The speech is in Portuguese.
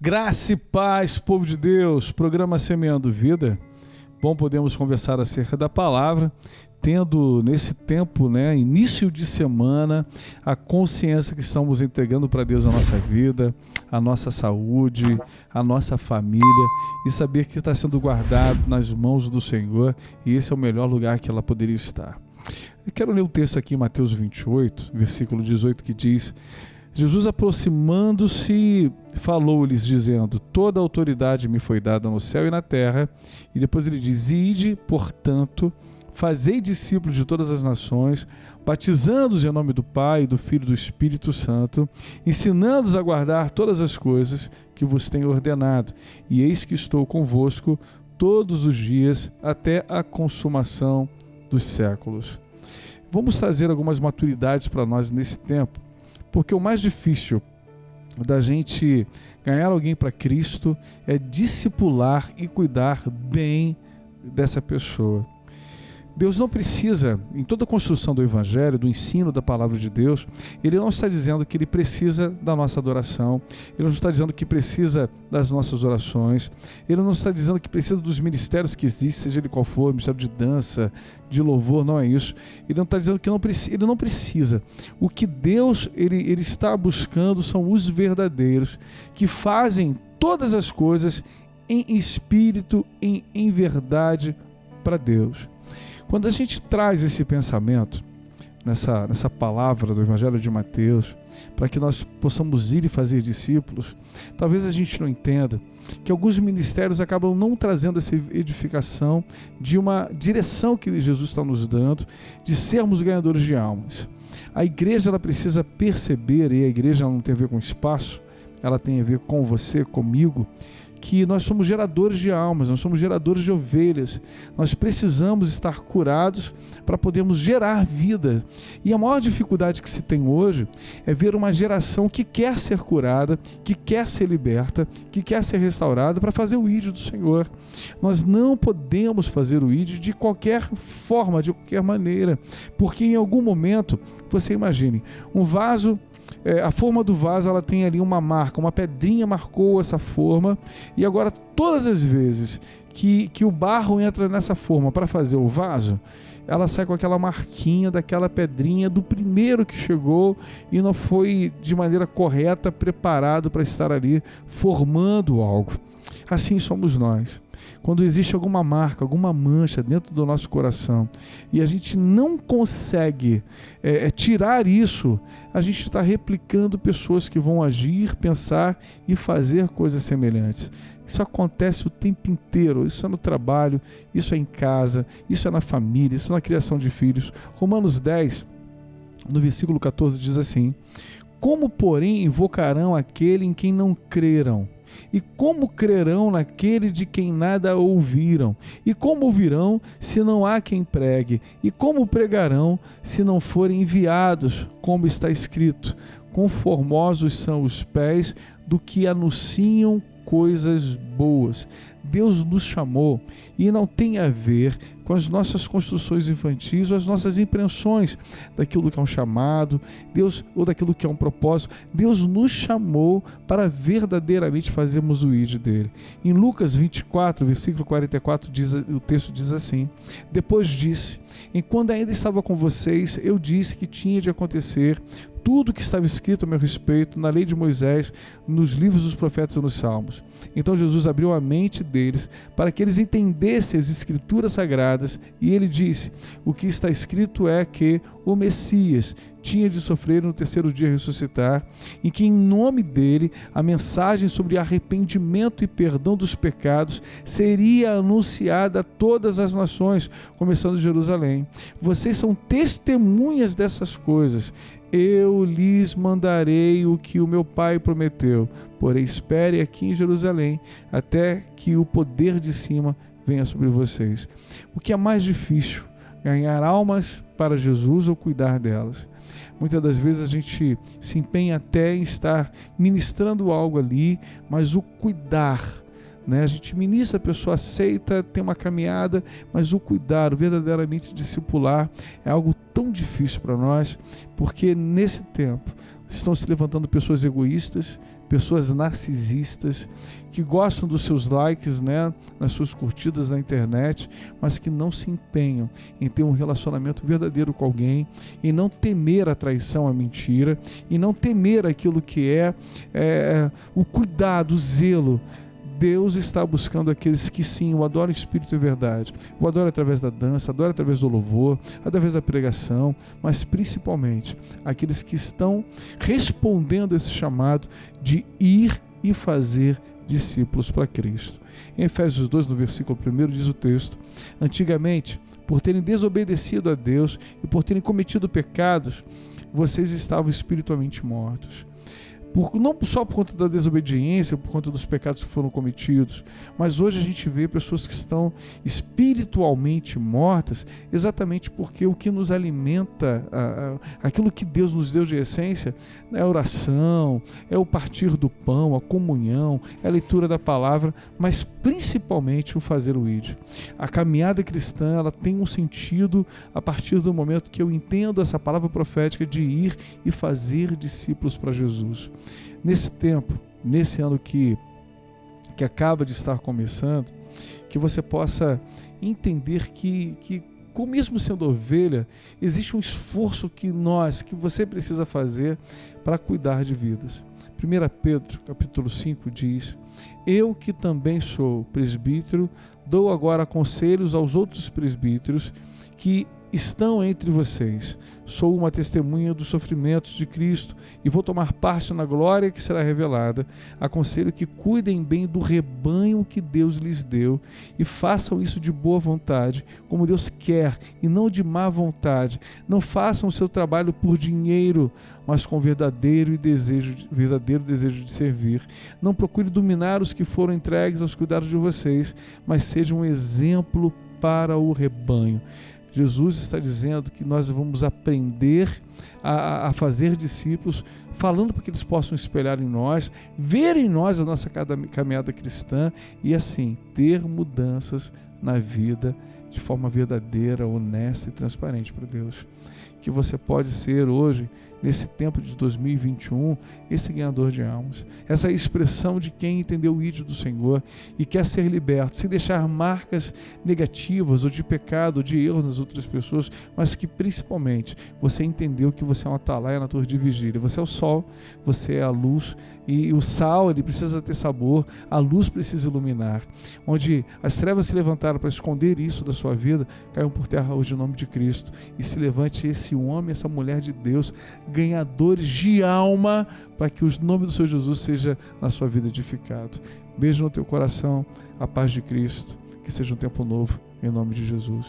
Graça e paz, povo de Deus, programa Semeando Vida. Bom, podemos conversar acerca da palavra, tendo nesse tempo, início de semana, a consciência que estamos entregando para Deus a nossa vida, a nossa saúde, a nossa família, e saber que está sendo guardado nas mãos do Senhor, e esse é o melhor lugar que ela poderia estar. Eu quero ler o texto aqui em Mateus 28, versículo 18, que diz: Jesus, aproximando-se, falou-lhes, dizendo: toda a autoridade me foi dada no céu e na terra. E depois ele diz: ide, portanto, fazei discípulos de todas as nações, batizando-os em nome do Pai, do Filho e do Espírito Santo, ensinando-os a guardar todas as coisas que vos tenho ordenado. E eis que estou convosco todos os dias, até a consumação dos séculos. Vamos trazer algumas maturidades para nós nesse tempo, porque o mais difícil da gente ganhar alguém para Cristo é discipular e cuidar bem dessa pessoa. Deus não precisa, em toda a construção do Evangelho, do ensino da Palavra de Deus, Ele não está dizendo que Ele precisa da nossa adoração, Ele não está dizendo que precisa das nossas orações, Ele não está dizendo que precisa dos ministérios que existem, seja ele qual for, ministério de dança, de louvor, não é isso. Ele não está dizendo que Ele não precisa. O que Deus ele está buscando são os verdadeiros, que fazem todas as coisas em espírito, em verdade para Deus. Quando a gente traz esse pensamento nessa palavra do Evangelho de Mateus, para que nós possamos ir e fazer discípulos, talvez a gente não entenda que alguns ministérios acabam não trazendo essa edificação de uma direção que Jesus está nos dando, de sermos ganhadores de almas. A igreja ela precisa perceber, e a igreja não tem a ver com espaço, ela tem a ver com você, comigo, que nós somos geradores de almas, nós somos geradores de ovelhas, nós precisamos estar curados para podermos gerar vida. E a maior dificuldade que se tem hoje é ver uma geração que quer ser curada, que quer ser liberta, que quer ser restaurada para fazer o ID do Senhor. Nós não podemos fazer o ID de qualquer forma, de qualquer maneira, porque em algum momento, você imagine, um vaso, a forma do vaso ela tem ali uma marca, uma pedrinha marcou essa forma, e agora todas as vezes que o barro entra nessa forma para fazer o vaso, ela sai com aquela marquinha daquela pedrinha do primeiro que chegou e não foi de maneira correta preparado para estar ali formando algo. Assim somos nós. Quando existe alguma marca, alguma mancha dentro do nosso coração e a gente não consegue tirar isso, a gente está replicando pessoas que vão agir, pensar e fazer coisas semelhantes. Isso acontece o tempo inteiro, isso é no trabalho, isso é em casa, isso é na família, isso é na criação de filhos. Romanos 10, no versículo 14, diz assim: como, porém, invocarão aquele em quem não creram? E como crerão naquele de quem nada ouviram? E como ouvirão se não há quem pregue? E como pregarão se não forem enviados? Como está escrito: quão formosos são os pés do que anunciam coisas boas. Deus nos chamou e não tem a ver com as nossas construções infantis ou as nossas impressões daquilo que é um chamado, Deus, ou daquilo que é um propósito. Deus nos chamou para verdadeiramente fazermos o ID dele. Em Lucas 24, versículo 44, o texto diz assim: depois disse: enquanto ainda estava com vocês, eu disse que tinha de acontecer tudo que estava escrito a meu respeito na lei de Moisés, nos livros dos profetas e nos salmos. Então Jesus abriu a mente deles para que eles entendessem as escrituras sagradas, e ele disse: o que está escrito é que o Messias tinha de sofrer no terceiro dia ressuscitar, e que em nome dele a mensagem sobre arrependimento e perdão dos pecados seria anunciada a todas as nações, começando de Jerusalém. Vocês são testemunhas dessas coisas. Eu lhes mandarei o que o meu Pai prometeu, porém espere aqui em Jerusalém até que o poder de cima venha sobre vocês. O que é mais difícil? Ganhar almas para Jesus ou cuidar delas? Muitas das vezes a gente se empenha até em estar ministrando algo ali, mas o cuidar, A gente ministra, a pessoa aceita, tem uma caminhada, mas o cuidar, o verdadeiramente discipular é algo tão difícil para nós, porque nesse tempo estão se levantando pessoas egoístas, pessoas narcisistas, que gostam dos seus likes, né, nas suas curtidas na internet, mas que não se empenham em ter um relacionamento verdadeiro com alguém, em não temer a traição, a mentira, e não temer aquilo que é o cuidado, o zelo. Deus está buscando aqueles que sim, o adoram em espírito e verdade, o adoram através da dança, adoram através do louvor, através da pregação, mas principalmente aqueles que estão respondendo a esse chamado de ir e fazer discípulos para Cristo. Em Efésios 2, no versículo 1, diz o texto: antigamente, por terem desobedecido a Deus e por terem cometido pecados, vocês estavam espiritualmente mortos. Não só por conta da desobediência, por conta dos pecados que foram cometidos, mas hoje a gente vê pessoas que estão espiritualmente mortas, exatamente porque o que nos alimenta, aquilo que Deus nos deu de essência, é a oração, é o partir do pão, a comunhão, é a leitura da palavra, mas principalmente o fazer o ID. A caminhada cristã, ela tem um sentido a partir do momento que eu entendo essa palavra profética de ir e fazer discípulos para Jesus. Nesse tempo, nesse ano que acaba de estar começando, que você possa entender que mesmo sendo ovelha, existe um esforço que você precisa fazer para cuidar de vidas. 1 Pedro, capítulo 5, diz: eu que também sou presbítero, dou agora conselhos aos outros presbíteros que estão entre vocês. Sou uma testemunha dos sofrimentos de Cristo e vou tomar parte na glória que será revelada. Aconselho que cuidem bem do rebanho que Deus lhes deu e façam isso de boa vontade, como Deus quer, e não de má vontade. Não façam o seu trabalho por dinheiro, mas com verdadeiro desejo de servir. Não procure dominar os que foram entregues aos cuidados de vocês, mas seja um exemplo para o rebanho. Jesus está dizendo que nós vamos aprender a fazer discípulos, falando para que eles possam espelhar em nós, ver em nós a nossa caminhada cristã e assim ter mudanças na vida de forma verdadeira, honesta e transparente para Deus. Que você pode ser hoje, nesse tempo de 2021, esse ganhador de almas, essa expressão de quem entendeu o ídolo do Senhor e quer ser liberto, sem deixar marcas negativas ou de pecado ou de erro nas outras pessoas, mas que principalmente você entendeu que você é um atalaia na torre de vigília. Você é o sol, você é a luz, e o sal ele precisa ter sabor, a luz precisa iluminar. Onde as trevas se levantaram para esconder isso da sua vida, caiam por terra hoje em nome de Cristo, e se levante esse homem, essa mulher de Deus, ganhadores de alma, para que o nome do Senhor Jesus seja na sua vida edificado. Beijo no teu coração, a paz de Cristo, que seja um tempo novo, em nome de Jesus.